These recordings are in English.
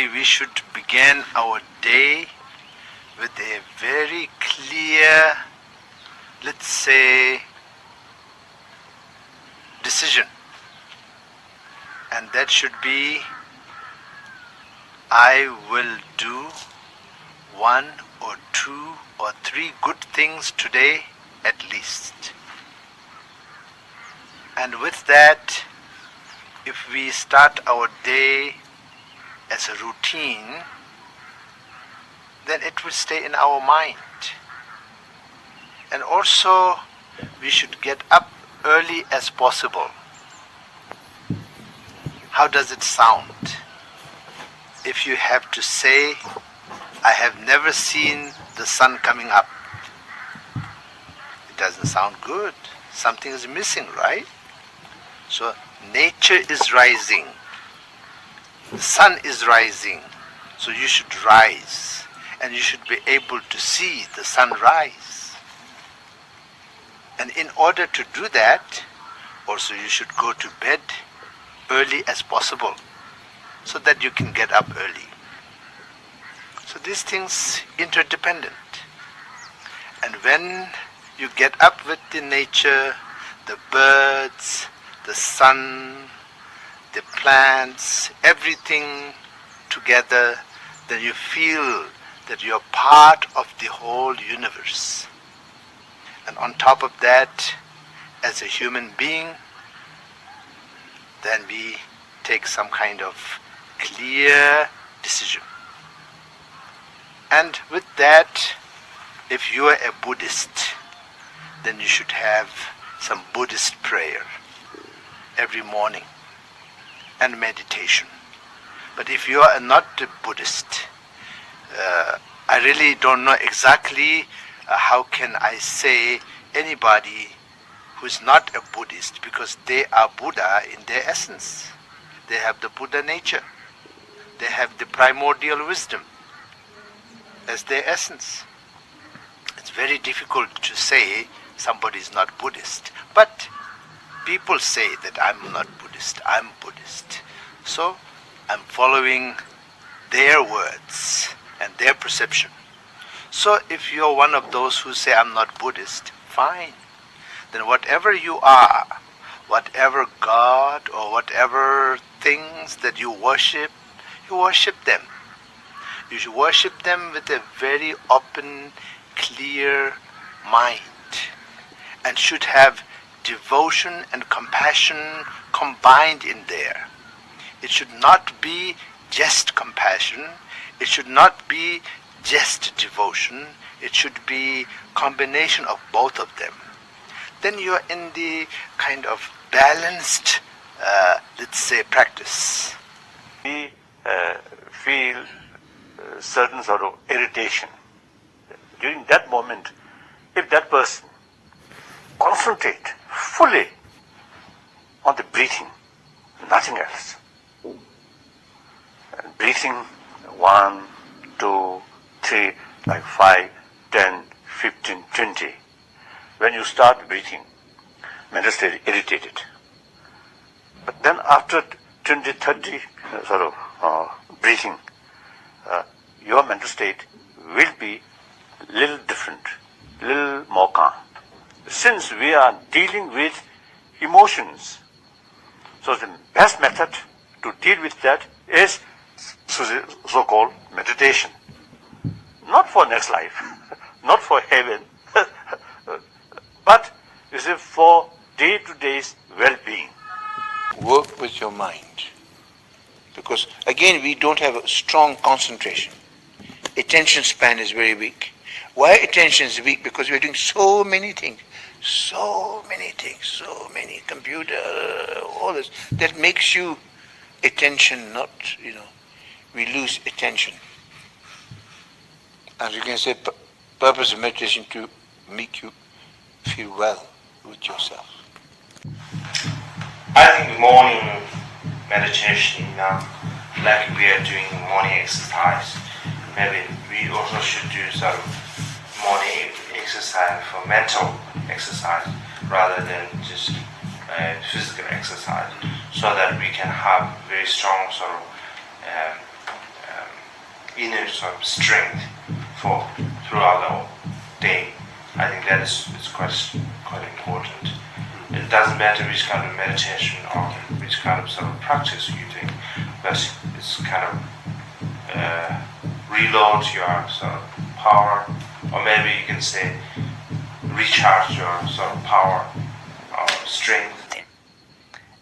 Actually, we should begin our day with a very clear, let's say, decision. And that should be, I will do 1 or 2 or 3 good things today at least. And with that, if we start our day as a routine, then it will stay in our mind. And also, we should get up early as possible. How does it sound? If you have to say, I have never seen the sun coming up, it doesn't sound good. Something is missing, right? So nature is rising, the sun is rising, so you should rise and you should be able to see the sun rise. And in order to do that, also you should go to bed early as possible so that you can get up early. So these things interdependent. And when you get up with the nature, the birds, the sun, the plants, everything together, then you feel that you're part of the whole universe. And on top of that, as a human being, then we take some kind of clear decision. And with that, if you are a Buddhist, then you should have some Buddhist prayer every morning and meditation. But if you are not a Buddhist, I really don't know exactly how can I say anybody who's not a Buddhist, because they are Buddha in their essence. They have the Buddha nature. They have the primordial wisdom as their essence. It's very difficult to say somebody is not Buddhist. But people say that I'm not Buddhist, I'm Buddhist. So I'm following their words and their perception. So if you're one of those who say I'm not Buddhist, fine. Then whatever you are, whatever God or whatever things that you worship them. You should worship them with a very open, clear mind, and should have devotion and compassion combined in there. It should not be just compassion, it should not be just devotion, it should be combination of both of them. Then you are in the kind of balanced, let's say, practice. We feel certain sort of irritation. During that moment, if that person concentrate fully on the breathing, nothing else. And breathing 1, 2, 3, like 5, 10, 15, 20. When you start breathing, mental state irritated. But then after 20, 30 sort of breathing, your mental state will be little different, little more calm. Since we are dealing with emotions, so the best method to deal with that is so-called meditation. Not for next life, not for heaven, but you see, for day-to-day's well-being. Work with your mind. Because again, we don't have a strong concentration. Attention span is very weak. Why attention is weak? Because we're doing so many things, so many computer, all this, that makes you attention not, we lose attention. And you can say purpose of meditation to make you feel well with yourself. I think morning meditation, like we are doing morning exercise, maybe we also should do some morning exercise for mental exercise rather than just physical exercise, so that we can have very strong sort of inner sort of strength for throughout the day. I think that is quite important. It doesn't matter which kind of meditation or which kind of sort of practice you do, but it's kind of reload your sort of power, or maybe you can say recharge your sort of power or strength.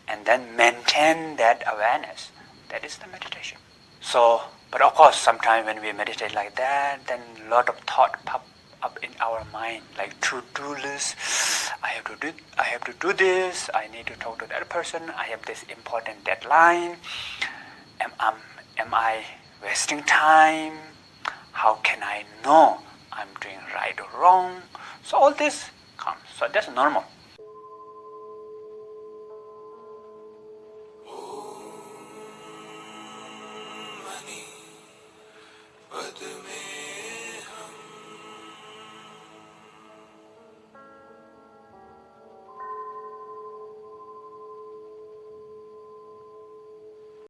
And then maintain that awareness. That is the meditation. So, but of course, sometimes when we meditate like that, then a lot of thought pop up in our mind, like to-do list. I have to do this. I need to talk to that person. I have this important deadline. Am I wasting time? How can I know I'm doing right or wrong? So all this comes. So that's normal. Money.